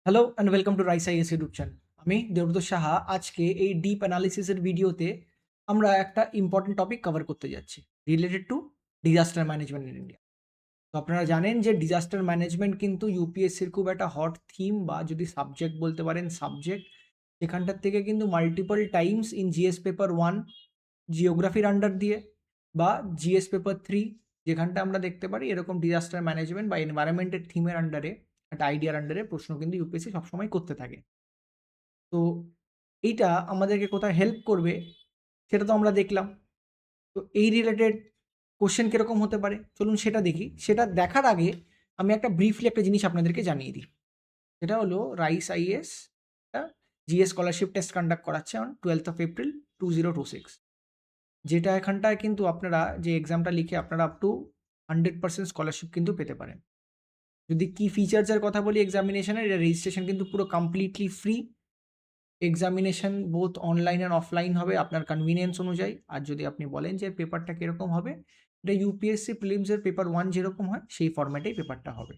Hello and welcome to rice is YouTube channel. আমি দেবব্রত সাহা। আজকে এই ডিপ অ্যানালিসিসের ভিডিওতে আমরা একটা ইম্পর্টেন্ট টপিক কভার করতে যাচ্ছি related to disaster management in India. তো আপনারা জানেন যে ডিজাস্টার ম্যানেজমেন্ট কিন্তু ইউপিএসসির খুব একটা হট থিম বা যদি সাবজেক্ট বলতে পারেন সাবজেক্ট। সেখানটার থেকে কিন্তু multiple times in GS paper 1 জিওগ্রাফির আন্ডার দিয়ে বা জিএস পেপার 3 যেখানটা আমরা দেখতে পারি এরকম ডিজাস্টার ম্যানেজমেন্ট বা এনভায়রনমেন্টের থিমের আন্ডারে একটা আইডিয়ার আন্ডারে প্রশ্ন কিন্তু ইউপিএসসি সবসময় করতে থাকে। তো এইটা আমাদেরকে কোথায় হেল্প করবে সেটা তো আমরা দেখলাম। তো এই রিলেটেড কোশ্চেন কিরকম হতে পারে চলুন সেটা দেখি। সেটা দেখার আগে আমি একটা ব্রিফলি একটা জিনিস আপনাদেরকে জানিয়ে দিই। সেটা হলো rice IAS GS scholarship test conduct করাচ্ছে অন 12th অফ এপ্রিল 2026, যেটা এখানটায় কিন্তু আপনারা যে এক্সামটা লিখে আপনারা আপ টু 100% স্কলারশিপ কিন্তু পেতে পারেন। যদি কি ফিচার্সের কথা বলি এক্সামিনেশনের, এটা রেজিস্ট্রেশন কিন্তু পুরো completely free. Examination both online and offline হবে আপনার কনভিনিয়েন্স অনুযায়ী। আর যদি আপনি বলেন যে পেপারটা কীরকম হবে, এটা ইউপিএসসি প্রিলিমসের পেপার 1 যেরকম হয় সেই ফরম্যাটেই পেপারটা হবে।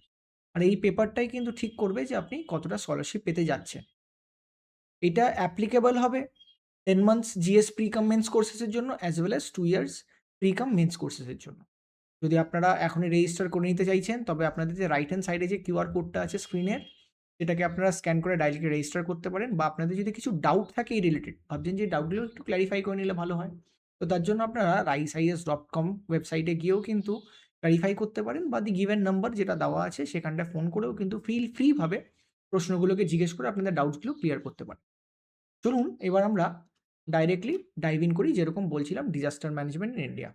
আর এই পেপারটাই কিন্তু ঠিক করবে যে আপনি কতটা স্কলারশিপ পেতে যাচ্ছেন। এটা অ্যাপ্লিকেবল হবে 10 months GS pre cum mains কোর্সেসের জন্য as well as 2 years pre cum mains কোর্সেসের জন্য। যদি আপনারা এখনই রেজিস্টার করে নিতে চাইছেন তবে আপনাদের যে রাইট হ্যান্ড সাইডে যে কিউআর কোডটা আছে স্ক্রিনের, সেটাকে আপনারা স্ক্যান করে ডাইরেক্টলি রেজিস্টার করতে পারেন। বা আপনাদের যদি কিছু ডাউট থাকে এই রিলেটেড, ভাবছেন যে ডাউটগুলো একটু ক্ল্যারিফাই করে নিলে ভালো হয়, তো তার জন্য আপনারা riseias.com ওয়েবসাইটে গিয়েও কিন্তু ক্ল্যারিফাই করতে পারেন বা দি গিভেন নাম্বার যেটা দেওয়া আছে সেখানটায় ফোন করেও কিন্তু ফ্রিভাবে প্রশ্নগুলোকে জিজ্ঞেস করে আপনাদের ডাউটসগুলো ক্লিয়ার করতে পারেন। চলুন এবার আমরা ডাইরেক্টলি ডাইভ ইন করি, যেরকম বলছিলাম ডিজাস্টার ম্যানেজমেন্ট ইন ইন্ডিয়া।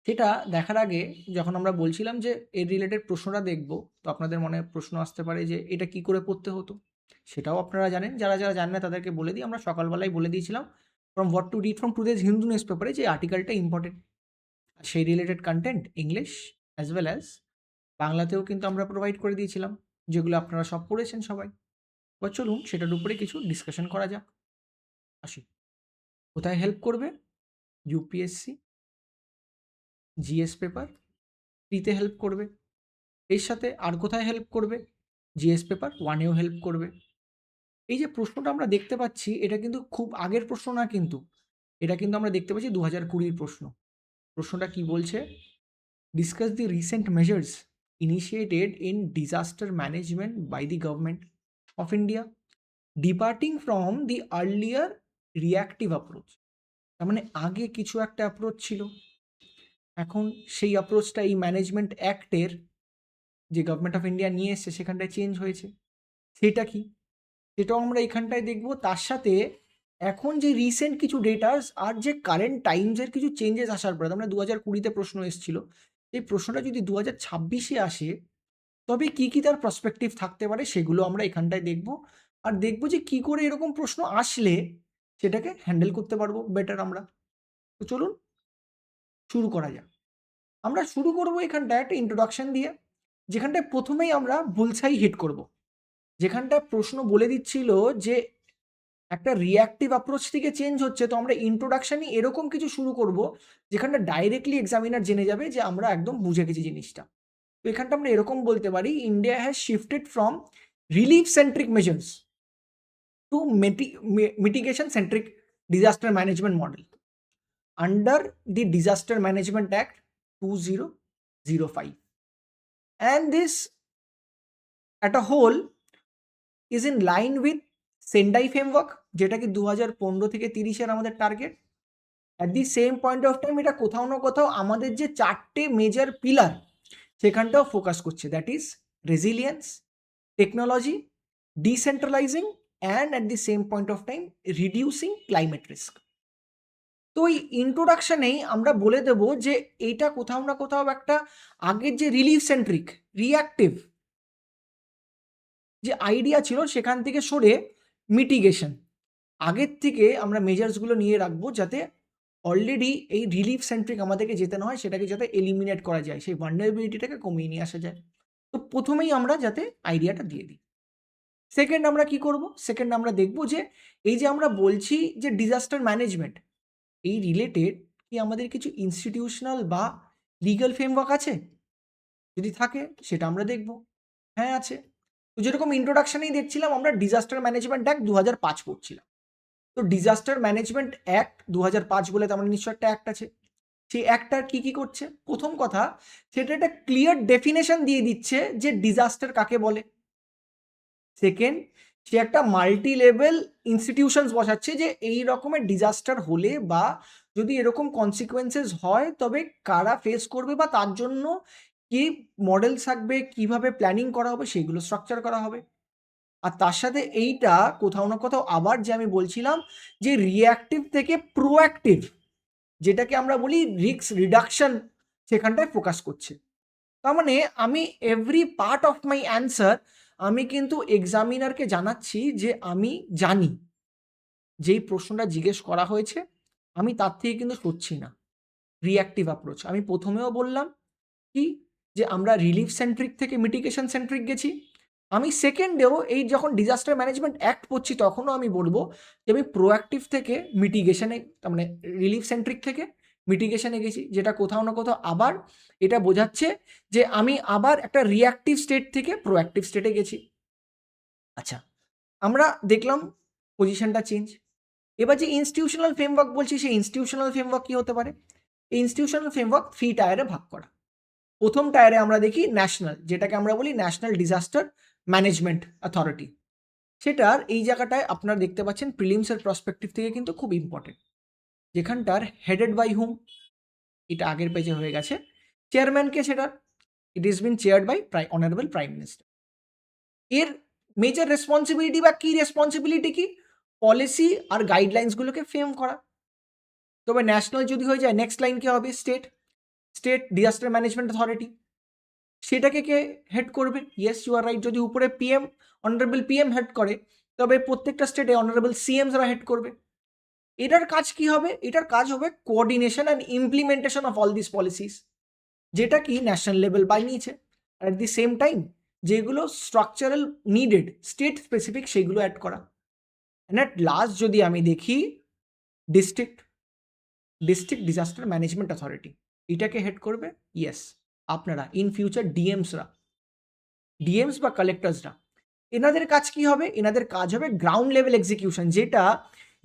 সেটা দেখার আগে যখন আমরা বলছিলাম যে এর রিলেটেড প্রশ্নটা দেখব, তো আপনাদের মনে প্রশ্ন আসতে পারে যে এটা কি করে পড়তে হতো? সেটাও আপনারা জানেন। যারা জানেন না তাদেরকে বলে দিই। আমরা সকালবেলায় বলে দিয়েছিলাম from what to read from today's Hindu news পেপারে যে আর্টিকেলটা ইম্পর্টেন্ট। সেই related content English as well as বাংলাতেও কিন্তু আমরা প্রোভাইড করে দিয়েছিলাম, যেগুলো আপনারা সব পড়েছেন সবাই। এবার চলুন সেটার উপরে কিছু ডিসকাশন করা যাক। আসি, কোথায় হেল্প করবে? ইউপিএসসি জিএস পেপার 3 তে হেল্প করবে। এর সাথে আর কোথায় হেল্প করবে? জিএস পেপার 1 এও হেল্প করবে। এই যে প্রশ্নটা আমরা দেখতে পাচ্ছি এটা কিন্তু খুব আগের প্রশ্ন না কিন্তু। এটা কিন্তু আমরা দেখতে পাচ্ছি 2020 প্রশ্ন। প্রশ্নটা কি বলছে? Discuss the recent measures initiated in disaster management by the government of India departing from the earlier reactive approach. তার মানে আগে কিছু একটা অ্যাপ্রোচ ছিল, এখন সেই অ্যাপ্রোচটা এই ম্যানেজমেন্ট অ্যাক্টের যে গভর্নমেন্ট অফ ইন্ডিয়া নিয়ে এসছে সেখানটায় চেঞ্জ হয়েছে। সেটা কি? সেটাও আমরা এখানটায় দেখব। তার সাথে এখন যে রিসেন্ট কিছু ডেটাস আর যে কারেন্ট টাইমসের কিছু চেঞ্জেস আসার পরে, আমরা 2020-তে প্রশ্ন এসেছিল, এই প্রশ্নটা যদি 2026-এ আসে তবে কি কি তার পার্সপেক্টিভ থাকতে পারে সেগুলো আমরা এখানটায় দেখব। আর দেখব যে কি করে এরকম প্রশ্ন আসলে সেটাকে হ্যান্ডেল করতে পারবো বেটার আমরা। তো চলুন শুরু করা যাক। আমরা শুরু করব এখানটায় একটা ইন্ট্রোডাকশন দিয়ে, যেখানটায় প্রথমেই আমরা বুলসাই হিট করব। যেখানটায় প্রশ্ন বলে দিচ্ছিল যে একটা রিঅ্যাক্টিভ অ্যাপ্রোচ থেকে চেঞ্জ হচ্ছে, তো আমরা ইন্ট্রোডাকশনই এরকম কিছু শুরু করব যেখানটা ডাইরেক্টলি এক্সামিনার জেনে যাবে যে আমরা একদম বুঝে গেছি জিনিসটা। তো এখানটা আমরা এরকম বলতে পারি, India has shifted from relief centric measures two mitigation centric disaster management model under the disaster management act 2005, and this at a whole is in line with Sendai framework, যেটা কি 2015 থেকে 30-এর আমাদের target. At the same point of time এটা কোথাও না কোথাও আমাদের যে 4টে মেজর পিলার সেখানটাও ফোকাস করছে, that is resilience, technology, decentralizing and at the same point of time reducing climate risk. তো এই ইন্ট্রোডাকশনেই আমরা বলে দেব যে এইটা কোথাও না কোথাও একটা আগের যে রিলিফ সেন্ট্রিক রিঅ্যাক্টিভ যে আইডিয়া ছিল সেখান থেকে সরে মিটিগেশন, আগের থেকে আমরা মেজার্সগুলো নিয়ে রাখবো যাতে অলরেডি এই রিলিফ সেন্ট্রিক আমাদেরকে যেতে না হয়, সেটাকে যাতে এলিমিনেট করা যায়, সেই ভালনারেবিলিটিটাকে কমিয়ে নিয়ে আসা যায়। তো প্রথমেই আমরা যাতে আইডিয়াটা দিয়ে দিই। সেকেন্ড আমরা কি করব? সেকেন্ড আমরা দেখব যে এই যে আমরা বলছি যে ডিজাস্টার ম্যানেজমেন্ট, এই রিলেটেড কি আমাদের কিছু ইনস্টিটিউশনাল বা লিগ্যাল ফ্রেমওয়ার্ক আছে? যদি থাকে সেটা আমরা দেখব। হ্যাঁ আছে। তো যেরকম ইন্ট্রোডাকশনেই দেখছিলাম আমরা ডিজাস্টার ম্যানেজমেন্ট অ্যাক্ট 2005 পড়ছিলাম। তো ডিজাস্টার ম্যানেজমেন্ট অ্যাক্ট 2005 বলে তার মানে নিশ্চয় একটা অ্যাক্ট আছে। সেই অ্যাক্টটা কি করছে? প্রথম কথা, সেটা একটা ক্লিয়ার ডেফিনেশন দিয়ে দিচ্ছে যে ডিজাস্টার কাকে বলে। সেকেন্ড, সে একটা মাল্টি লেভেল ইনস্টিটিউশনস বসাচ্ছে যে এই রকমের ডিজাস্টার হলে বা যদি এরকম কনসিকুয়েন্সেস হয় তবে কারা ফেস করবে বা তার জন্য কি মডেল থাকবে, কিভাবে প্ল্যানিং করা হবে সেগুলো স্ট্রাকচার করা হবে। আর তার সাথে এইটা কোথাও না কোথাও আবার যে আমি বলছিলাম যে রিঅ্যাক্টিভ থেকে প্রোঅ্যাক্টিভ, যেটাকে আমরা বলি রিস্ক রিডাকশন, সেখানটায় ফোকাস করছে। তার মানে আমি every part of my answer আমি কিন্তু এক্সামিনারকে জানাচ্ছি যে আমি জানি যেই প্রশ্নটা জিজ্ঞেস করা হয়েছে আমি তার থেকে কিন্তু সরছি না। রিঅ্যাক্টিভ অ্যাপ্রোচ আমি প্রথমেও বললাম কি যে আমরা রিলিফ সেন্ট্রিক থেকে মিটিগেশন সেন্ট্রিক গেছি। আমি সেকেন্ডেও এই যখন ডিজাস্টার ম্যানেজমেন্ট অ্যাক্ট পড়ছি তখনও আমি বলবো যে আমি প্রোঅ্যাক্টিভ থেকে মিটিগেশনে, তার মানে রিলিফ সেন্ট্রিক থেকে মিটিগেশনে গেছি, যেটা কোথাও না কোথাও আবার এটা বোঝাচ্ছে যে আমি আবার একটা রিঅ্যাক্টিভ স্টেট থেকে প্রোঅ্যাক্টিভ স্টেটে গেছি। আচ্ছা, আমরা দেখলাম পজিশনটা চেঞ্জ। এবার যে ইনস্টিটিউশনাল ফ্রেমওয়ার্ক বলছি সেই ইনস্টিটিউশনাল ফ্রেমওয়ার্ক কি হতে পারে? এই ইনস্টিটিউশনাল ফ্রেমওয়ার্ক 3 টায়ারে ভাগ করা। প্রথম টায়ারে আমরা দেখি ন্যাশনাল, যেটাকে আমরা বলি ন্যাশনাল ডিজাস্টার ম্যানেজমেন্ট অথরিটি। সেটার এই জায়গাটায় আপনারা দেখতে পাচ্ছেন প্রিলিমসের প্রসপেক্টিভ থেকে কিন্তু খুব ইম্পর্টেন্ট, যেখানটার হেডেড বাই হুম, এটা আগের পেজে হয়ে গেছে। চেয়ারম্যানকে সেটার, it is been chaired by honourable prime minister. এর মেজর রেসপন্সিবিলিটি বা কি রেসপন্সিবিলিটি কি? পলিসি আর গাইডলাইন্সগুলোকে ফ্রেম করা। তবে ন্যাশনাল যদি হয়ে যায় নেক্সট লাইন কি হবে? State, state disaster management authority. সেটাকে কে হেড করবে? ইয়েস ইউ আর রাইট, যদি উপরে পিএম অনারেবল পিএম হেড করে তবে প্রত্যেকটা স্টেটে অনারেবল সিএমসরা হেড করবে। এটার কাজ কি হবে? এটার কাজ হবে coordination and implementation of all this policies, যেটা কি ন্যাশনাল লেভেল বানিয়েছে। আর অ্যাট দি সেম টাইম যেগুলো স্ট্রাকচারাল নিডেড স্টেট স্পেসিফিক সেগুলো অ্যাড করা। অ্যান্ড অ্যাট লাস্ট যদি আমি দেখি district, district disaster management authority, এটাকে হেড করবে ইয়েস আপনারা ইন ফিউচার ডিএমসরা, ডিএমস বা কালেক্টরসরা। এনাদের কাজ কি হবে? এনাদের কাজ হবে গ্রাউন্ড লেভেল এক্সিকিউশন, যেটা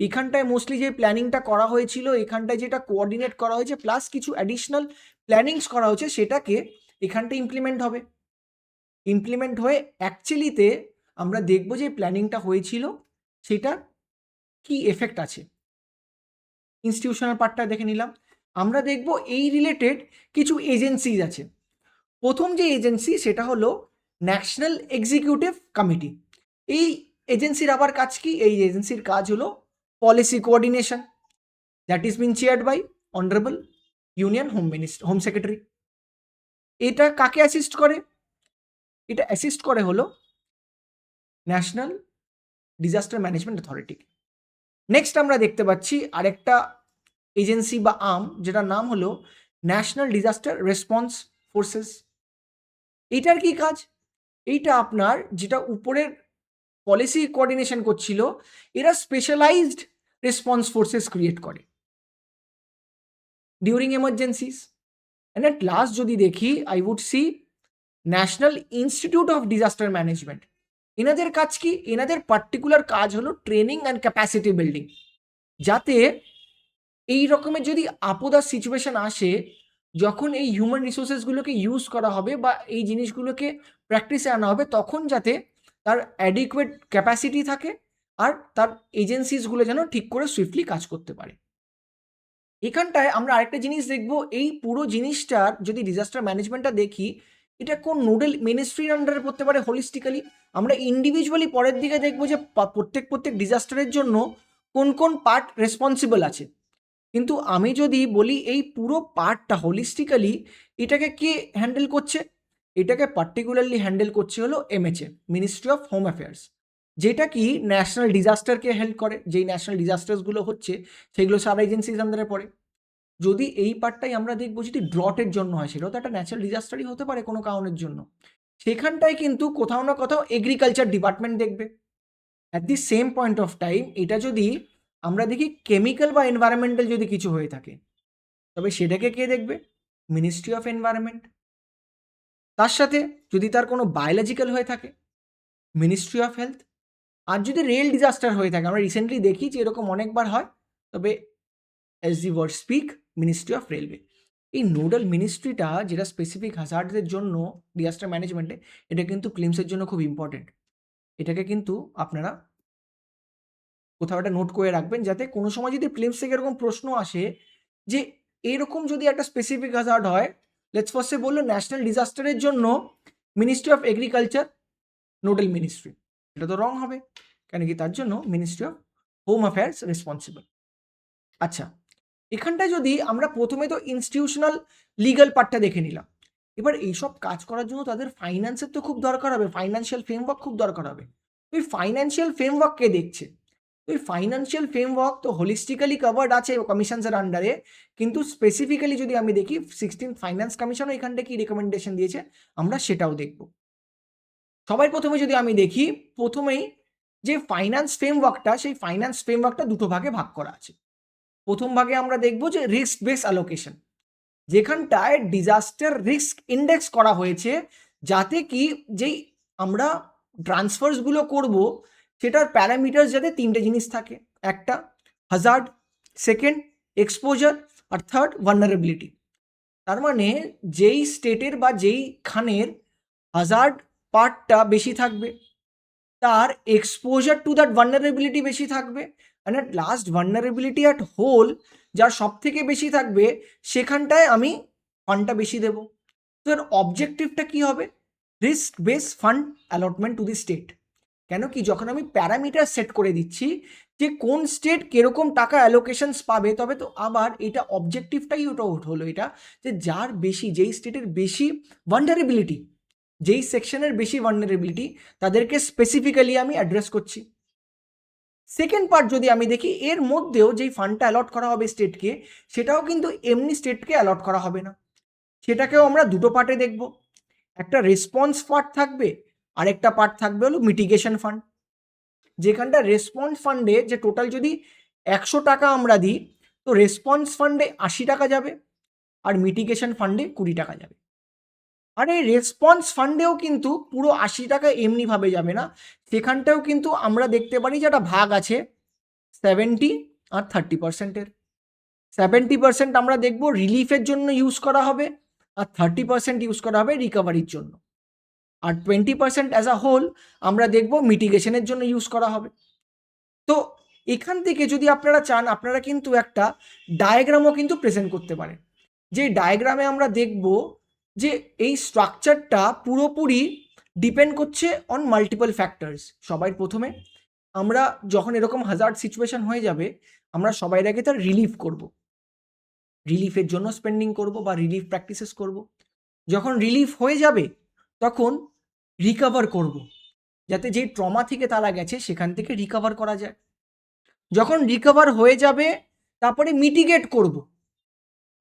এখানটায় মোস্টলি যে প্ল্যানিংটা করা হয়েছিল এখানটায় যেটা কোঅর্ডিনেট করা হয়েছে প্লাস কিছু অ্যাডিশনাল প্ল্যানিংস করা হয়েছে সেটাকে এখানটায় ইমপ্লিমেন্ট হবে। ইমপ্লিমেন্ট হয়ে অ্যাকচুয়ালিতে আমরা দেখব যে প্ল্যানিংটা হয়েছিল সেটা কি এফেক্ট আছে। ইনস্টিটিউশনাল পার্টটা দেখে নিলাম। আমরা দেখব এই রিলেটেড কিছু এজেন্সিজ আছে। প্রথম যে এজেন্সি সেটা হলো ন্যাশনাল এক্সিকিউটিভ কমিটি। এই এজেন্সির আবার কাজ কি? এই এজেন্সির কাজ হলো policy coordination, that is been chaired by honourable union home secretary. এটা কাকে অ্যাসিস্ট করে? এটা অ্যাসিস্ট করে হলো national disaster management authority. Next আমরা দেখতে পাচ্ছি আরেকটা এজেন্সি বা আর্ম, যেটার নাম হলো ন্যাশনাল ডিজাস্টার রেসপন্স ফোর্সেস। এইটার কি কাজ? এইটা আপনার যেটা উপরের পলিসি কোঅর্ডিনেশন করছিল, এরা স্পেশালাইজড রেসপন্স ফোর্সেস ক্রিয়েট করে during emergencies. And at last যদি দেখি I would see national institute of disaster management. এনাদের কাজ কি? এনাদের পার্টিকুলার কাজ হলো ট্রেনিং অ্যান্ড ক্যাপাসিটি বিল্ডিং, যাতে এই রকমের যদি আপদার সিচুয়েশন আসে, যখন এই হিউম্যান রিসোর্সেসগুলোকে ইউজ করা হবে বা এই জিনিসগুলোকে প্র্যাকটিসে আনা হবে, তখন যাতে তার অ্যাডিকুয়েট ক্যাপাসিটি থাকে আর তার এজেন্সিসগুলো যেন ঠিক করে সুইফটলি কাজ করতে পারে। এখানটায় আমরা আরেকটা জিনিস দেখব, এই পুরো জিনিসটার যদি ডিজাস্টার ম্যানেজমেন্টটা দেখি, এটা কোন নোডাল মিনিস্ট্রির আন্ডারে পড়তে পারে হোলিস্টিক্যালি। আমরা ইন্ডিভিজুয়ালি পরের দিকে দেখব যে প্রত্যেক ডিজাস্টারের জন্য কোন কোন পার্ট রেসপন্সিবল আছে। কিন্তু আমি যদি বলি এই পুরো পার্টটা হোলিস্টিক্যালি এটাকে কে হ্যান্ডেল করছে? এটাকে পার্টিকুলারলি হ্যান্ডেল করছে হলো এমএচএ, মিনিস্ট্রি অফ হোম অ্যাফেয়ার্স, যেটা কি ন্যাশনাল ডিজাস্টারকে হেল্প করে। যেই ন্যাশনাল ডিজাস্টার্সগুলো হচ্ছে সেগুলো সাব এজেন্সিজ আন্ডারে পড়ে। যদি এই পার্টটাই আমরা দেখবো যদি ড্রটের জন্য হয়, সেটাও তো একটা ন্যাচারাল ডিজাস্টারই হতে পারে কোনো কারণের জন্য, সেখানটায় কিন্তু কোথাও না কোথাও এগ্রিকালচার ডিপার্টমেন্ট দেখবে। At the same point of time এটা যদি আমরা দেখি কেমিক্যাল বা এনভায়রনমেন্টাল যদি কিছু হয়ে থাকে, তবে সেটাকে কে দেখবে? Ministry of environment. তার সাথে যদি তার কোনো বায়োলজিক্যাল হয়ে থাকে মিনিস্ট্রি অফ হেলথ। আর যদি রেল ডিজাস্টার হয়ে থাকে, আমরা রিসেন্টলি দেখি যে এরকম অনেকবার হয়, তবে as the word speak, ministry of railway. এই নোডাল মিনিস্ট্রিটা যেটা স্পেসিফিক হ্যাজার্ডসের জন্য ডিজাস্টার ম্যানেজমেন্টে, এটা কিন্তু ক্লেমসের জন্য খুব ইম্পর্টেন্ট। এটাকে কিন্তু আপনারা কোথাও একটা নোট করে রাখবেন, যাতে কোনো সময় যদি ক্লেমস থেকে এরকম প্রশ্ন আসে যে এরকম যদি একটা স্পেসিফিক হ্যাজার্ড হয়, লেটস ফার্স্টে বললো ন্যাশনাল ডিজাস্টারের জন্য ministry of agriculture nodal ministry, এটা তো রং হবে, কেন কি তার জন্য ministry of home affairs responsible. আচ্ছা, এখানটায় যদি আমরা প্রথমে তো ইনস্টিটিউশনাল লিগ্যাল পার্টটা দেখে নিলাম, এবার এইসব কাজ করার জন্য তাদের ফাইন্যান্সের তো খুব দরকার হবে, ফাইন্যান্সিয়াল ফ্রেমওয়ার্ক খুব দরকার হবে। ওই ফাইন্যান্সিয়াল ফ্রেমওয়ার্ক কে দেখছে? ওই ফাইন্যান্সিয়াল ফ্রেমওয়ার্ক তো হোলিস্টিক্যালি কভার্ড আছে কমিশনসের আন্ডারে, কিন্তু স্পেসিফিক্যালি যদি আমি দেখি 16th ফাইন্যান্স কমিশনও এখানটা কি রেকমেন্ডেশন দিয়েছে আমরা সেটাও দেখব। সবার প্রথমে যদি আমি দেখি, প্রথমেই যে ফাইন্যান্স ফ্রেমওয়ার্কটা, সেই ফাইন্যান্স ফ্রেমওয়ার্কটা দুটো ভাগে ভাগ করা আছে। প্রথম ভাগে আমরা দেখব যে রিস্ক বেস অ্যালোকেশন, যেখানটায় ডিজাস্টার রিস্ক ইন্ডেক্স করা হয়েছে, যাতে কি যেই আমরা ট্রান্সফার্সগুলো করব সেটার প্যারামিটার যাতে তিনটে জিনিস থাকে, একটা হ্যাজার্ড, সেকেন্ড এক্সপোজার, আর থার্ড ভালনারেবিলিটি। তার মানে যেই স্টেটের বা যেই খানের হ্যাজার্ড পার্টটা বেশি থাকবে, তার এক্সপোজার টু দ্যাট ভালনারেবিলিটি বেশি থাকবে, and at last vulnerability at whole যার সব থেকে বেশি থাকবে, সেখানটায় আমি ফান্ডটা বেশি দেব। তো এর অবজেক্টিভটা কি হবে? Risk base fund allotment to the state. কেন কি যখন আমি প্যারামিটার সেট করে দিচ্ছি যে কোন স্টেট কিরকম টাকা অ্যালোকেশনস পাবে, তবে তো আবার এটা অবজেক্টিভটাই ওটা হলো এটা, যে যার বেশি, যেই স্টেটের বেশি ভালনারেবিলিটি, যেই সেকশনের বেশি ভালনারেবিলিটি, তাদেরকে স্পেসিফিক্যালি আমি অ্যাড্রেস করছি। সেকেন্ড পার্ট যদি আমি দেখি, এর মধ্যেও যেই ফান্ডটা অ্যালট করা হবে স্টেটকে, সেটাও কিন্তু এমনি স্টেটকে অ্যালট করা হবে না, সেটাকেও আমরা দুটো পার্টে দেখব। একটা রেসপন্স পার্ট থাকবে, আরেকটা পার্ট থাকবে হলো মিটিগেশন ফান্ড। যেখানটা রেসপন্স ফান্ডে যে টোটাল যদি 100 টাকা আমরা দিই, তো রেসপন্স ফান্ডে 80 টাকা যাবে, আর মিটিগেশন ফান্ডে 20 টাকা যাবে। আর এই রেসপন্স ফান্ডেও কিন্তু পুরো 80 টাকা এমনিভাবে যাবে না, সেখানটাও কিন্তু আমরা দেখতে পারি যে একটা ভাগ আছে 70 আর 30%-এর। 70% আমরা দেখব রিলিফের জন্য ইউজ করা হবে, আর 30% ইউজ করা হবে রিকভারির জন্য, আর 20% অ্যাজ আ হোল আমরা দেখব মিটিগেশনের জন্য ইউজ করা হবে। তো এখান থেকে যদি আপনারা চান, আপনারা কিন্তু একটা ডায়াগ্রামও কিন্তু প্রেজেন্ট করতে পারেন, যে ডায়াগ্রামে আমরা দেখব যে এই স্ট্রাকচারটা পুরোপুরি ডিপেন্ড করছে অন মাল্টিপল ফ্যাক্টরস। সবাই প্রথমে আমরা যখন এরকম হ্যাজার্ড সিচুয়েশন হয়ে যাবে, আমরা সবাই আগে তার রিলিফ করব, রিলিফের জন্য স্পেন্ডিং করব বা রিলিফ প্র্যাকটিসেস করব। যখন রিলিফ হয়ে যাবে, তখন রিকভার করব, যাতে যেই ট্রমা থেকে তারা গেছে সেখান থেকে রিকভার করা যায়। যখন রিকভার হয়ে যাবে, তারপরে মিটিগেট করব।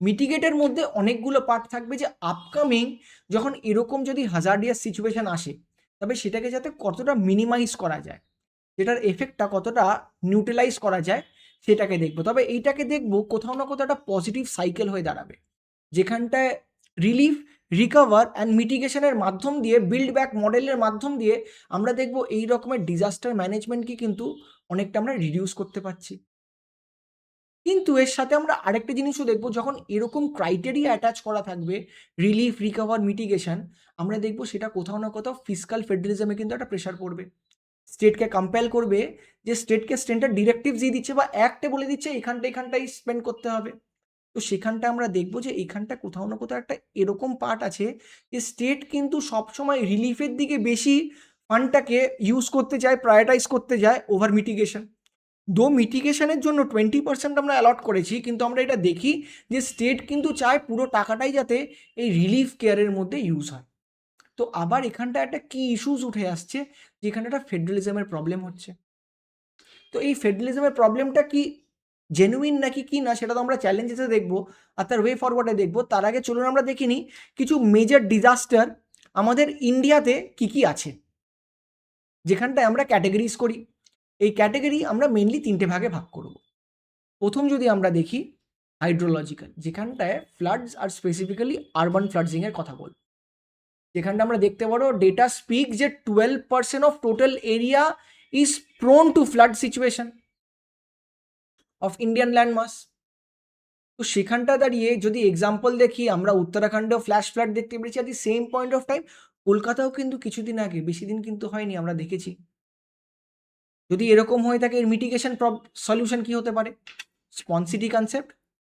মিটিগেটের মধ্যে অনেকগুলো পার্ট থাকবে, যে আপকামিং যখন এরকম যদি হ্যাজার্ডিয়াস সিচুয়েশন আসে, তবে সেটাকে যাতে কতটা মিনিমাইজ করা যায়, যেটার এফেক্টটা কতটা নিউট্রালাইজ করা যায়, সেটাকে দেখব। তবে এইটাকে দেখব কোথাও না কোথাও একটা পজিটিভ সাইকেল হয়ে দাঁড়াবে, যেখানটায় রিলিফ, রিকভার অ্যান্ড মিটিগেশনের মাধ্যম দিয়ে, বিল্ড ব্যাক মডেলের মাধ্যম দিয়ে আমরা দেখব এই রকমের ডিজাস্টার ম্যানেজমেন্টকে কিন্তু অনেকটা আমরা রিডিউস করতে পারছি। কিন্তু এর সাথে আমরা আরেকটা জিনিসও দেখব, যখন এরকম ক্রাইটেরিয়া অ্যাটাচ করা থাকবে, রিলিফ, রিকভার, মিটিগেশন, আমরা দেখব সেটা কোথাও না কোথাও ফিসকাল ফেডারেলিজমে কিন্তু একটা প্রেশার পড়বে, স্টেটকে কম্পেল করবে, যে স্টেটকে স্টেটের ডিরেক্টিভস দিয়ে দিচ্ছে বা অ্যাক্টে বলে দিচ্ছে এখানটাই স্পেন্ড করতে হবে। তো সেখানটা আমরা দেখব যে এইখানটা কোথাও না কোথাও একটা এরকম পার্ট আছে, যে স্টেট কিন্তু সবসময় রিলিফের দিকে বেশি ফান্ডটাকে ইউজ করতে চায়, প্রায়োরিটাইজ করতে যায় ওভার মিটিগেশন। দো মিটিগেশনের জন্য 20% আমরা অ্যালট করেছি, কিন্তু আমরা এটা দেখি যে স্টেট কিন্তু চায় পুরো টাকাটাই যাতে এই রিলিফ কেয়ারের মধ্যে ইউজ হয়। তো আবার এখানটা একটা কি ইস্যুস উঠে আসছে, যেখানে একটা ফেডারেলিজমের প্রবলেম হচ্ছে। তো এই ফেডারেলিজমের প্রবলেমটা কি জেনুইন নাকি কি না, সেটা তো আমরা চ্যালেঞ্জেসে দেখবো আর তার ওয়ে ফরওয়ার্ডে দেখবো। তার আগে চলুন আমরা দেখিনি কিছু মেজর ডিজাস্টার আমাদের ইন্ডিয়াতে কি কি আছে, যেখানটায় আমরা ক্যাটেগরিজ করি। এই ক্যাটেগরি আমরা মেনলি 3টে ভাগে ভাগ করব। প্রথম যদি আমরা দেখি হাইড্রোলজিক্যাল, যেখানটায় ফ্লাডস আর স্পেসিফিক্যালি আরবান ফ্লাডজিংয়ের কথা বলব, যেখানটা আমরা দেখতে পারো ডেটা স্পিক যে 12% of total area is prone to flood situation of Indian land mass. তো সেখানটা দাঁড়িয়ে যদি এক্সাম্পল দেখি, আমরা উত্তরাখণ্ডেও ফ্ল্যাশ ফ্লাড দেখতে পেরেছি at the same point of time. কলকাতাও কিন্তু কিছুদিন আগে, বেশি দিন কিন্তু হয়নি, আমরা দেখেছি। যদি এরকম হয়ে থাকে, এর মিটিগেশন সলিউশন কি হতে পারে? স্পনসিটি কনসেপ্ট,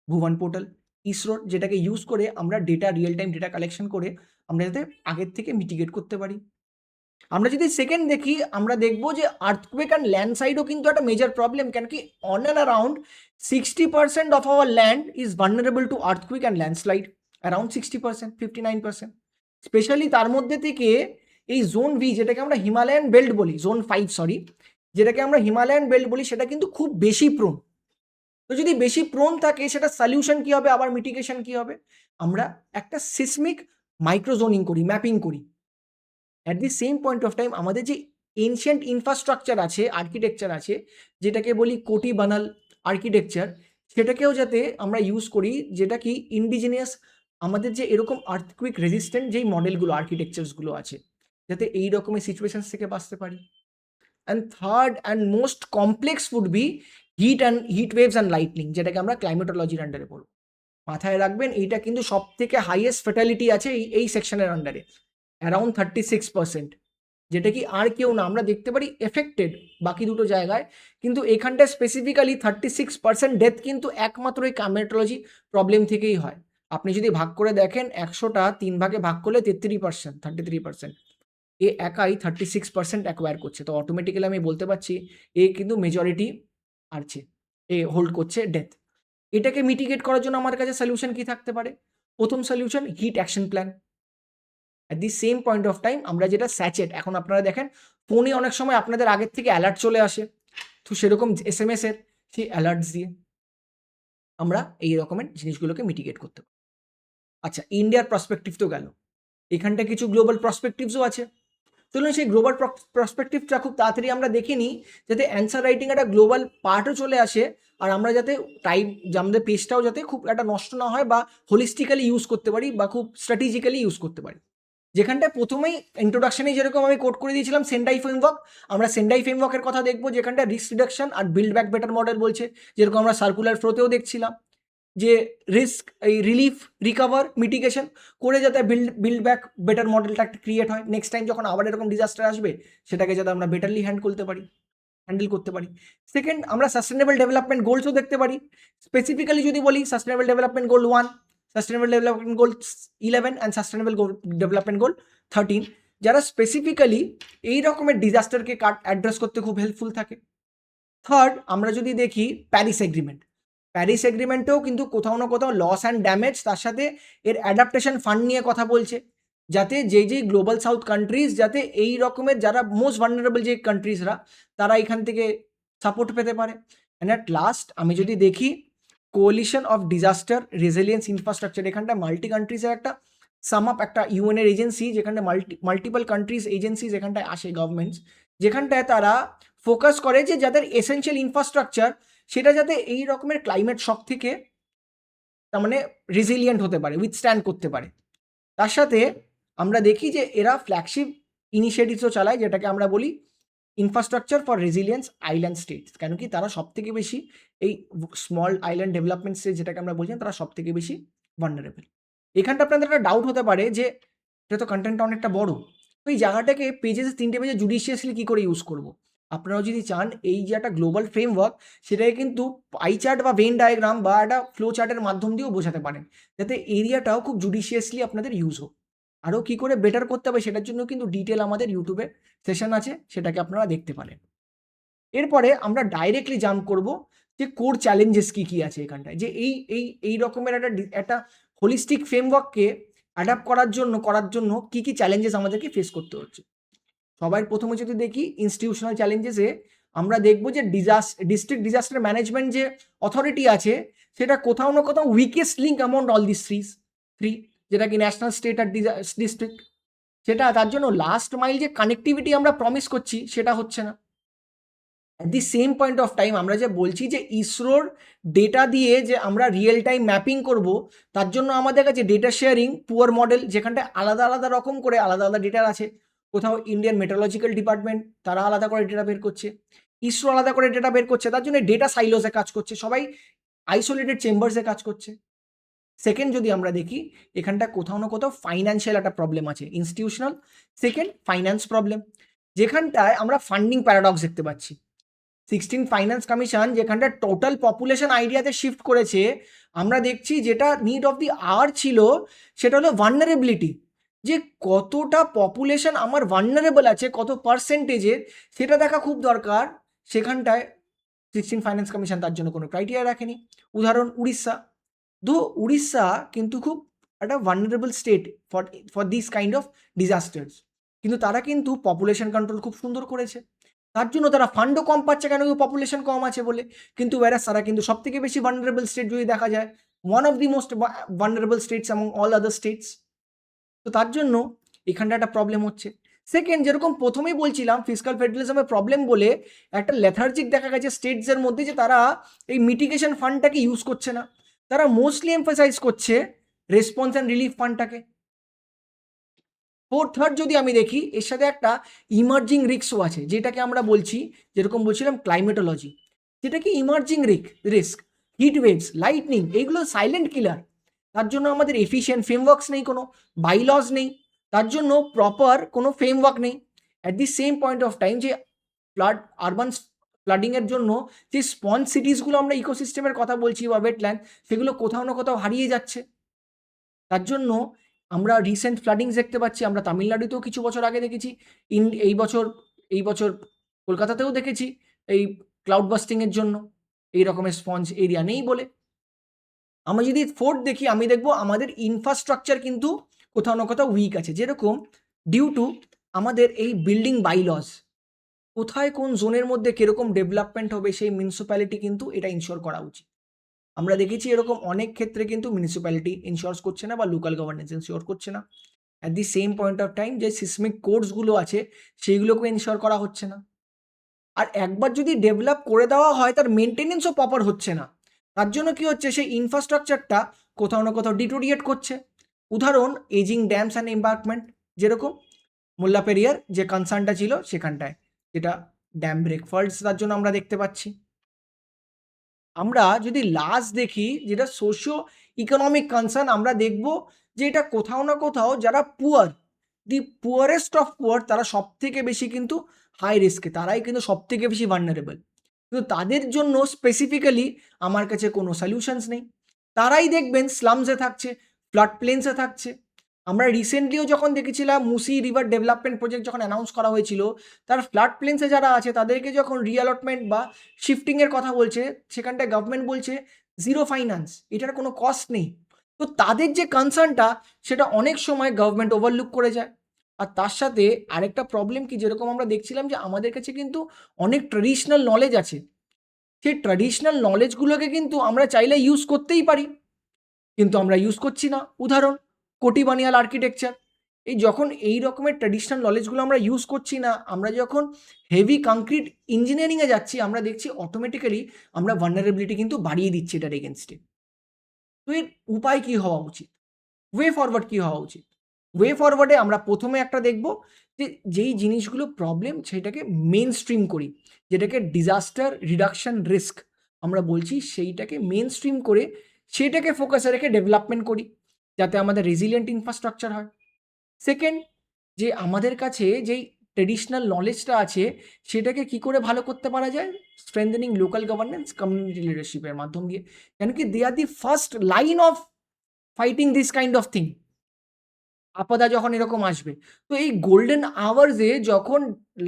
ভুবন পোর্টাল, ইসরো, যেটাকে ইউজ করে আমরা data, real time data collection করে আমরা যাতে আগের থেকে মিটিগেট করতে পারি। আমরা যদি সেকেন্ড দেখি, আমরা দেখবো যে আর্থকুয়েক অ্যান্ড ল্যান্ডস্লাইডও কিন্তু একটা মেজর প্রবলেম, কেন কি on and around 60% of our land is vulnerable to earthquake and landslide, around 60%, 59%। Specially তার মধ্যে থেকে এই জোন ভি, যেটাকে আমরা হিমালয়ান বেল্ট বলি, জোন 5 সরি, যেটাকে আমরা হিমালয়ান বেল্ট বলি, সেটা কিন্তু খুব বেশি প্রোন। তো যদি বেশি প্রোন থাকে, সেটা সলিউশন কি হবে, আবার মিটিগেশন কি হবে? আমরা একটা সিসমিক মাইক্রোজোনিং করি, ম্যাপিং করি। At the same point of time আমাদের যে এনশিয়েন্ট ইনফ্রাস্ট্রাকচার আছে, আর্কিটেকচার আছে, যেটাকে বলি কোটি বানাল আর্কিটেকচার, সেটাকেও যাতে আমরা ইউজ করি, যেটা কি ইন্ডিজিনিয়াস আমাদের যে এরকম আর্থকুইক রেজিস্ট্যান্ট যেই মডেলগুলো, আর্কিটেকচারসগুলো আছে, যাতে এই রকমের সিচুয়েশনস থেকে বাঁচতে পারি। And third and most complex would be heat waves and lightning, যেটাকে আমরা ক্লাইমেটোলজির আন্ডারে পড়ব। মাথায় রাখবেন, এইটা কিন্তু সব থেকে হাইয়েস্ট ফ্যাটালিটি আছে এই সেকশনের আন্ডারে, অ্যারাউন্ড 36%, যেটা কি আর কেউ না, আমরা দেখতে পারি এফেক্টেড বাকি দুটো জায়গায়, কিন্তু এখানটায় স্পেসিফিক্যালি 36% ডেথ কিন্তু একমাত্র এই ক্লাইমেটোলজি প্রবলেম থেকেই হয়। আপনি যদি ভাগ করে দেখেন, 100টা 3 ভাগে ভাগ করলে 33%, এ একাই 36% অ্যাকোয়ার করছে। তো অটোমেটিক্যালি আমি বলতে পারছি এ কিন্তু মেজরিটি আছে, এ হোল্ড করছে ডেথ। এটাকে মিটিগেট করার জন্য আমার কাছে সলিউশন কি থাকতে পারে? প্রথম solution, heat action plan. At the same point of time আমরা যেটা স্যাচেট, এখন আপনারা দেখেন ফোনে অনেক সময় আপনাদের আগের থেকে অ্যালার্ট চলে আসে, তো সেরকম SMS এর সেই অ্যালার্টস দিয়ে আমরা এই রকমের জিনিসগুলোকে মিটিগেট করতে পারি। আচ্ছা, ইন্ডিয়ার পার্সপেক্টিভ তো গেল, এখানটা কিছু গ্লোবাল পার্সপেক্টিভসও আছে। চলুন সেই গ্লোবাল পার্সপেক্টিভটা খুব তাড়াতাড়ি আমরা দেখে নিই, যাতে অ্যান্সার রাইটিং একটা গ্লোবাল পার্টও চলে আসে, আর আমরা যাতে টাইম, আমাদের পেজটাও যাতে খুব একটা নষ্ট না হয়, বা হোলিস্টিক্যালি ইউজ করতে পারি, বা খুব স্ট্র্যাটেজিক্যালি ইউজ করতে পারি। যেখানটায় প্রথমেই ইন্ট্রোডাকশনে যেরকম আমি কোট করে দিয়েছিলাম সেন্ডাই ফ্রেমওয়ার্ক, আমরা সেন্ডাই ফ্রেমওয়ার্কের কথা দেখবো, যেখানটা রিস্ক রিডাকশন আর বিল্ড ব্যাক বেটার মডেল বলছে, যেরকম আমরা সার্কুলার ফ্লোতেও দেখছিলাম, যে রিস্ক, এই রিলিফ, রিকভার, মিটিগেশন করে যাতে বিল্ড ব্যাক বেটার মডেলটা একটা ক্রিয়েট হয়, নেক্সট টাইম যখন আবার এরকম ডিজাস্টার আসবে, সেটাকে যাতে আমরা বেটারলি হ্যান্ডেল করতে পারি। সেকেন্ড, আমরা সাস্টেনেবল ডেভেলপমেন্ট গোলসও দেখতে পারি। স্পেসিফিক্যালি যদি বলি, sustainable development goal 1, sustainable development goal 11 and sustainable development goal 13, যারা স্পেসিফিক্যালি এই রকমের ডিজাস্টারকে অ্যাড্রেস করতে খুব হেল্পফুল থাকে। থার্ড, আমরা যদি দেখি প্যারিস এগ্রিমেন্টেও কিন্তু কোথাও না কোথাও লস অ্যান্ড ড্যামেজ, তার সাথে এর অ্যাডাপ্টেশন ফান্ড নিয়ে কথা বলছে, যাতে যেই গ্লোবাল সাউথ কান্ট্রিজ, যাতে এই রকমের যারা মোস্ট ভালনারেবল যে কান্ট্রিজরা, তারা এখান থেকে সাপোর্ট পেতে পারে। অ্যান্ড অ্যাট লাস্ট আমি যদি দেখি coalition of disaster resilience infrastructure, এখানটা মাল্টি কান্ট্রিজের একটা সাম আপ, একটা ইউএনের এজেন্সি, যেখানে মাল্টিপল কান্ট্রিজ এজেন্সিজ এখানটায় আসে, গভর্নমেন্টস, যেখানটায় তারা ফোকাস করে যে যাদের এসেনশিয়াল ইনফ্রাস্ট্রাকচার, সেটা যাতে এই রকমের ক্লাইমেট শক থেকে তার মানে রেজিলিয়েন্ট হতে পারে, উইথস্ট্যান্ড করতে পারে। তার সাথে আমরা দেখি যে এরা ফ্ল্যাগশিপ ইনিশিয়েটিভসও চালায়, যেটাকে আমরা বলি infrastructure for resilience island states, কেন কি তারা সব থেকে বেশি এই স্মল আইল্যান্ড ডেভেলপমেন্ট স্টেট, যেটাকে আমরা বলছি, তারা সব থেকে বেশি ভালনারেবল। এখানটা আপনাদের একটা ডাউট হতে পারে যে এটা তো কন্টেন্টটা অনেকটা বড়, তো এই জায়গাটাকে পেজেস 3টে পেজে জুডিশিয়াসলি কী করে ইউজ করব? আপনারাও যদি চান এই যে একটা গ্লোবাল ফ্রেমওয়ার্ক, সেটাকে কিন্তু পাই চার্ট বা ভেন ডায়াগ্রাম বা একটা ফ্লো চার্টের মাধ্যম দিয়েও বোঝাতে পারেন, যাতে এরিয়াটাও খুব জুডিশিয়াসলি আপনাদের ইউজ হোক। আরও কী করে বেটার করতে হবে, সেটার জন্য কিন্তু ডিটেল আমাদের ইউটিউবে সেশন আছে, সেটাকে আপনারা দেখতে পারেন। এরপরে আমরা ডাইরেক্টলি জাম্প করব যে কোর চ্যালেঞ্জেস কী কী আছে এখানটায়, যে এই রকমের একটা হোলিস্টিক ফ্রেমওয়ার্ককে অ্যাডাপ্ট করার জন্য কী কী চ্যালেঞ্জেস আমাদেরকে ফেস করতে হচ্ছে। সবার প্রথমে যদি দেখি ইনস্টিটিউশনাল চ্যালেঞ্জেসে, আমরা দেখব যে ডিস্ট্রিক্ট ডিজাস্টার ম্যানেজমেন্ট যে অথরিটি আছে, সেটা কোথাও না কোথাও weakest link amount all this three, যেটা কি ন্যাশনাল, স্টেট আর ডিস্ট্রিক্ট, সেটা তার জন্য লাস্ট মাইল যে কানেক্টিভিটি আমরা প্রমিস করছি, সেটা হচ্ছে না। At the same point of time আমরা যে বলছি যে ইসরোর ডেটা দিয়ে যে আমরা রিয়েল টাইম ম্যাপিং করব, তার জন্য আমাদের কাছে ডেটা শেয়ারিং পুয়ার মডেল, যেখানটায় আলাদা আলাদা রকম করে আলাদা আলাদা ডেটা আছে। কোথাও ইন্ডিয়ান মেট্রোলজিক্যাল ডিপার্টমেন্ট তারা আলাদা করে ডেটা বের করছে, ইসরো আলাদা করে ডেটা বের করছে, তার জন্য ডেটা সাইলোসে কাজ করছে, সবাই আইসোলেটেড চেম্বার্সে কাজ করছে। সেকেন্ড যদি আমরা দেখি, এখানটা কোথাও না কোথাও ফাইন্যান্সিয়াল একটা প্রবলেম আছে, ইনস্টিটিউশনাল। সেকেন্ড, ফাইন্যান্স প্রবলেম, যেখানটায় আমরা ফান্ডিং প্যারাডক্স দেখতে পাচ্ছি। 16 ফাইন্যান্স কমিশন যেখানটা টোটাল পপুলেশন আইডিয়াতে শিফট করেছে, আমরা দেখছি যেটা নিড অফ দি আওয়ার ছিল সেটা হলো ভালনারেবিলিটি, যে কতটা পপুলেশন আমার ভালনারেবল আছে, কত পার্সেন্টেজের, সেটা দেখা খুব দরকার। সেখানটায় 16 ফাইন্যান্স কমিশন তার জন্য কোনো ক্রাইটেরিয়া রাখেনি। উদাহরণ উড়িষ্যা, দো উড়িষ্যা কিন্তু খুব একটা vulnerable state for for this kind of disasters, কিন্তু তারা কিন্তু পপুলেশন কন্ট্রোল খুব সুন্দর করেছে, তার জন্য তারা ফান্ডও কম পাচ্ছে, কেন কি পপুলেশন কম আছে বলে। কিন্তু ওয়ারাস তারা কিন্তু সব থেকে বেশি ভালনারেবল স্টেট যদি দেখা যায়, one of the most vulnerable states among all other states. তো তার জন্য এখানটা একটা প্রবলেম হচ্ছে। সেকেন্ড, যেরকম প্রথমেই বলছিলাম ফিসকাল ফেডারেলিজমের প্রবলেম বলে একটা লেথার্জিক দেখা গেছে স্টেটসের মধ্যে, যে তারা এই মিটিগেশন ফান্ডটাকে ইউজ করছে না, তারা মোস্টলি এমফাসাইজ করছে রেসপন্স অ্যান্ড রিলিফ ফান্ডটাকে। থার্ড যদি আমি দেখি, এর সাথে একটা ইমার্জিং রিস্কও আছে, যেটাকে আমরা বলছি, যেরকম বলছিলাম ক্লাইমেটোলজি, যেটা কি emerging risk, heat waves, lightning, এইগুলো সাইলেন্ট কিলার। তার জন্য আমাদের এফিশিয়েন্ট ফ্রেমওয়ার্কস নেই, কোনো বাইলজ নেই, তার জন্য প্রপার কোনো ফ্রেমওয়ার্ক নেই। At the same point of time যে আরবান ফ্লাডিংয়ের জন্য যে স্পঞ্জ সিটিসগুলো আমরা ইকোসিস্টেমের কথা বলছি বা ওয়েটল্যান্ড, সেগুলো কোথাও না কোথাও হারিয়ে যাচ্ছে। তার জন্য আমরা রিসেন্ট ফ্লাডিংস দেখতে পাচ্ছি, আমরা তামিলনাড়ুতেও কিছু বছর আগে দেখেছি, এই বছর কলকাতাতেও দেখেছি, এই ক্লাউড বাস্টিংয়ের জন্য এই রকমের স্পঞ্জ এরিয়া নেই বলে। আমরা যদি ফোর্থ দেখি, আমি দেখব আমাদের ইনফ্রাস্ট্রাকচার কিন্তু কোথাও না কোথাও উইক আছে, যেরকম ডিউ টু আমাদের এই বিল্ডিং বাইলজ, কোথায় কোন জোনের মধ্যে কীরকম ডেভেলপমেন্ট হবে সেই মিউনিসিপ্যালিটি কিন্তু এটা ইনশিওর করা উচিত। আমরা দেখেছি এরকম অনেক ক্ষেত্রে কিন্তু মিউনিসিপ্যালিটি ইনশিওর করছে না বা লোকাল গভর্নেন্স ইনশিওর করছে না। At the same point of time যে সিসমিক কোডসগুলো আছে সেইগুলোকেও ইনশিওর করা হচ্ছে না। আর একবার যদি ডেভেলপ করে দেওয়া হয়, তার মেনটেনেন্সও প্রপার হচ্ছে না। তার জন্য কি হচ্ছে, সেই ইনফ্রাস্ট্রাকচারটা কোথাও না কোথাও ডিটোরিয়েট করছে। উদাহরণ এজিং ড্যামস অ্যান্ড এম্বাঙ্কমেন্ট, যেরকম মোল্লা পেরিয়ার যে কনসার্নটা ছিল সেখানটায়, যেটা ড্যাম ব্রেকফাল্টস, তার জন্য আমরা দেখতে পাচ্ছি। আমরা যদি লাস্ট দেখি, যেটা সোশিও ইকোনমিক কনসার্ন, আমরা দেখব যে এটা কোথাও না কোথাও যারা poor, the poorest of poor, তারা সব থেকে বেশি কিন্তু হাই রিস্কে, তারাই কিন্তু সব থেকে বেশি ভালনারেবল, কিন্তু তাদের জন্য স্পেসিফিক্যালি আমার কাছে কোনো সলিউশনস নেই। তারাই দেখবেন স্লামসে থাকছে, ফ্লাড প্লেন্সে থাকছে। আমরা রিসেন্টলিও যখন দেখেছিলাম মুসি রিভার ডেভেলপমেন্ট প্রজেক্ট যখন অ্যানাউন্স করা হয়েছিল, তার ফ্লাড প্লেন্সে যারা আছে তাদেরকে যখন রিঅ্যালটমেন্ট বা শিফটিংয়ের কথা বলছে, সেখানটায় গভর্নমেন্ট বলছে জিরো ফাইন্যান্স, এটার কোনো কস্ট নেই। তো তাদের যে কনসার্নটা, সেটা অনেক সময় গভর্নমেন্ট ওভারলুক করে যায়। আর তার সাথে আরেকটা প্রবলেম কি, যেরকম আমরা দেখছিলাম যে আমাদের কাছে কিন্তু অনেক ট্র্যাডিশনাল নলেজ আছে, সেই ট্র্যাডিশনাল নলেজগুলোকে কিন্তু আমরা চাইলে ইউজ করতেই পারি, কিন্তু আমরা ইউজ করছি না। উদাহরণ কোটি বানিয়াল আর্কিটেকচার, এই যখন এই রকমের ট্র্যাডিশনাল নলেজগুলো আমরা ইউজ করছি না, আমরা যখন হেভি কংক্রিট ইঞ্জিনিয়ারিংয়ে যাচ্ছি, আমরা দেখছি অটোমেটিক্যালি আমরা ভালনারেবিলিটি কিন্তু বাড়িয়ে দিচ্ছি এটার এগেনস্টে। তো এর উপায় কী হওয়া উচিত, ওয়ে ফরওয়ার্ড কী হওয়া উচিত? ওয়ে ফরওয়ার্ডে আমরা প্রথমে একটা দেখব যে যেই জিনিসগুলো প্রবলেম সেটাকে মেন স্ট্রিম করি, যেটাকে ডিজাস্টার রিডাকশন রিস্ক আমরা বলছি, সেইটাকে মেন স্ট্রিম করে সেটাকে ফোকাসে রেখে ডেভেলপমেন্ট করি, যাতে আমাদের রেজিলিয়েন্ট ইনফ্রাস্ট্রাকচার হয়। সেকেন্ড, যে আমাদের কাছে যেই ট্রেডিশনাল নলেজটা আছে সেটাকে কি করে ভালো করতে পারা যায়, স্ট্রেংথেনিং লোকাল গভর্নেন্স, কমিউনিটি লিডারশিপের মাধ্যম দিয়ে, কেন কি they are the first line of fighting this kind of thing, আপদা যখন এরকম আসবে। তো এই গোল্ডেন আওয়ার্সে যখন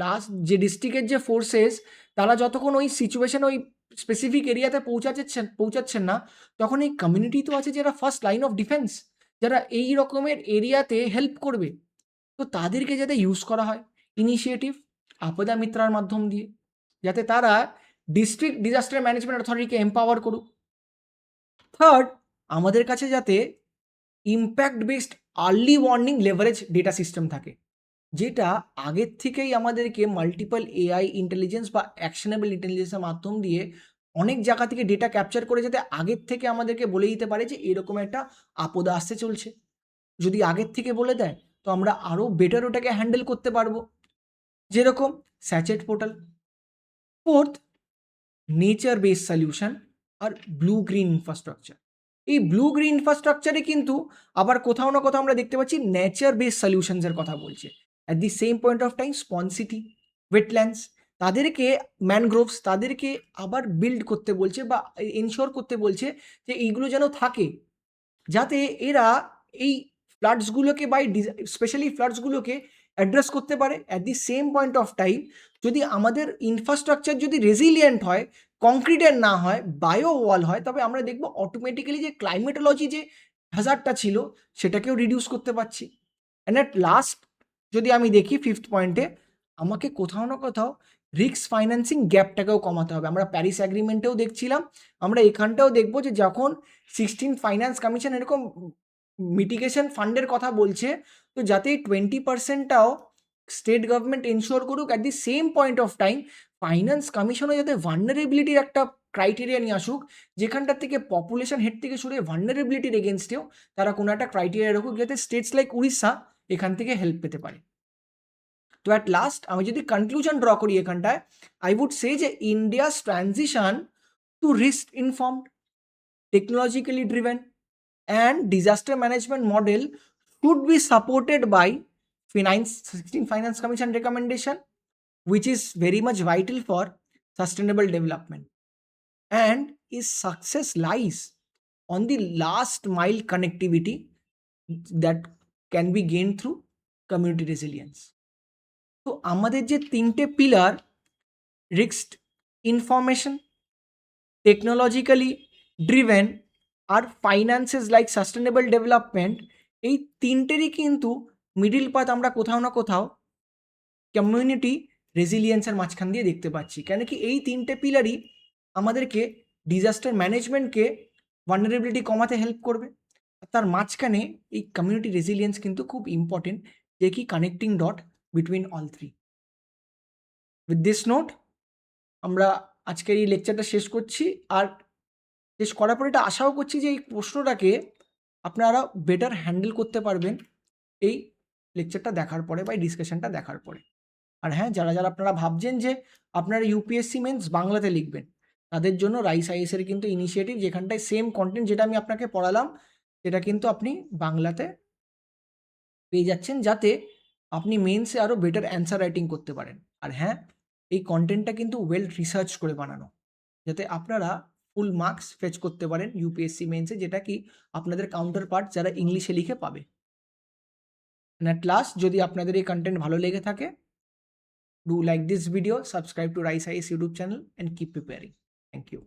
লাস্ট যে ডিস্ট্রিক্টের যে ফোর্সেস, তারা যতক্ষণ ওই সিচুয়েশন ওই স্পেসিফিক এরিয়াতে পৌঁছাচ্ছেন না, তখন এই কমিউনিটি তো আছে যারা ফার্স্ট লাইন অফ ডিফেন্স, যারা এই রকমের এরিয়াতে হেল্প করবে। তো তাদেরকে যাতে ইউজ করা হয় ইনিশিয়েটিভ আপদা মিত্রার মাধ্যম দিয়ে, যাতে তারা ডিস্ট্রিক্ট ডিজাস্টার ম্যানেজমেন্ট অথরিটিকে এম্পাওয়ার করুক। থার্ড, আমাদের কাছে যাতে impact based early warning leverage data system থাকে, যেটা আগের থেকেই আমাদেরকে মাল্টিপল এআই ইন্টেলিজেন্স বা অ্যাকশনেবল ইন্টেলিজেন্সের মাধ্যম দিয়ে অনেক জায়গা থেকে ডেটা ক্যাপচার করে, যাতে আগের থেকে আমাদেরকে বলে দিতে পারে যে এরকম একটা আপদ আসতে চলছে। যদি আগের থেকে বলে দেয় তো আমরা আরও বেটার ওটাকে হ্যান্ডেল করতে পারবো, যেরকম Sachet portal. Fourth, nature base solution আর ব্লু গ্রিন ইনফ্রাস্ট্রাকচার। এই ব্লু গ্রিন ইনফ্রাস্ট্রাকচারে কিন্তু আবার কোথাও না কোথাও আমরা দেখতে পাচ্ছি নেচার বেস সলিউশনসের কথা বলছে। At the same point of time sponge city, wetlands, তাদেরকে ম্যানগ্রোভস, তাদেরকে আবার বিল্ড করতে বলছে বা এনশোর করতে বলছে যে এইগুলো যেন থাকে, যাতে এরা এই ফ্লাডসগুলোকে বা স্পেশালি ফ্লাডসগুলোকে অ্যাড্রেস করতে পারে। At the same point of time যদি আমাদের ইনফ্রাস্ট্রাকচার যদি রেজিলিয়েন্ট হয়, কংক্রিটের না হয়, বায়ো ওয়াল হয়, তবে আমরা দেখব অটোমেটিক্যালি যে ক্লাইমেটোলজি যে হ্যাজার্ডটা ছিল সেটাকেও রিডিউস করতে পারছি। অ্যান্ড অ্যাট লাস্ট যদি আমি দেখি ফিফথ পয়েন্টে, আমাকে কোথাও না কোথাও রিস্ক ফাইন্যান্সিং গ্যাপটাকেও কমাতে হবে। আমরা প্যারিস অ্যাগ্রিমেন্টেও দেখছিলাম, আমরা এখানটাও দেখব যে যখন 16 ফাইন্যান্স কমিশন এরকম মিটিগেশন ফান্ডের কথা বলছে, তো যাতে 20%টাও স্টেট গভর্নমেন্ট এনশোর করুক। At the same point of time finance কমিশনও যাতে ভালনারেবিলিটির একটা ক্রাইটেরিয়া নিয়ে আসুক, যেখানটার থেকে পপুলেশন হেড থেকে শুরু হয়ে ভালনারেবিলিটির এগেনস্টেও তারা কোনো একটা ক্রাইটেরিয়া রাখুক, যাতে স্টেটস লাইক উড়িষ্যা এখান থেকে হেল্প পেতে পারে। তো অ্যাট লাস্ট আমি যদি কনক্লুশন ড্র করি এখানটায়, আই উড সে যে India's transition two risk informed, technologically driven and disaster management model should be supported by 16 Finance Commission recommendation, which is very much vital for sustainable development. And its success lies on the last mile connectivity that can be gained through community resilience. তো আমাদের যে তিনটে pillar, risk information, technologically driven আর finances like sustainable development, এই তিনটেরই কিন্তু middle path আমরা কোথাও না কোথাও কমিউনিটি রেজিলিয়েন্সের মাঝখান দিয়ে দেখতে পাচ্ছি। কেন কি এই তিনটে পিলারই আমাদেরকে ডিজাস্টার ম্যানেজমেন্টকে ভালনারেবিলিটি কমাতে হেল্প করবে। আর তার মাঝখানে এই কমিউনিটি রেজিলিয়েন্স কিন্তু খুব ইম্পর্টেন্ট, যে কি connecting dot between all three. With this note আমরা আজকের এই লেকচারটা শেষ করছি। আর শেষ করার পরে এটা আশাও করছি যে এই প্রশ্নটাকে আপনারা বেটার হ্যান্ডেল করতে পারবেন এই লেকচারটা দেখার পরে বা এই ডিসকাশনটা দেখার পরে। আর হ্যাঁ, যারা যারা আপনারা ভাবছেন যে আপনারা ইউপিএসসি মেন্স বাংলাতে লিখবেন, তাদের জন্য রাইস আইএসের কিন্তু ইনিশিয়েটিভ, যেখানটায় সেম কন্টেন্ট যেটা আমি আপনাকে পড়ালাম সেটা কিন্তু আপনি বাংলাতে পেয়ে যাচ্ছেন, যাতে আপনি মেন্সে আরও বেটার অ্যান্সার রাইটিং করতে পারেন। আর হ্যাঁ, এই কন্টেন্টটা কিন্তু ওয়েল রিসার্চ করে বানানো, যাতে আপনারা ফুল মার্কস ফেচ করতে পারেন ইউপিএসসি মেন্সে, যেটা কি আপনাদের কাউন্টার পার্ট যারা ইংলিশে লিখে পাবে। অ্যাট লাস্ট, যদি আপনাদের এই কন্টেন্ট ভালো লেগে থাকে, do like this video, subscribe to Rice IAS YouTube channel and keep preparing. Thank you.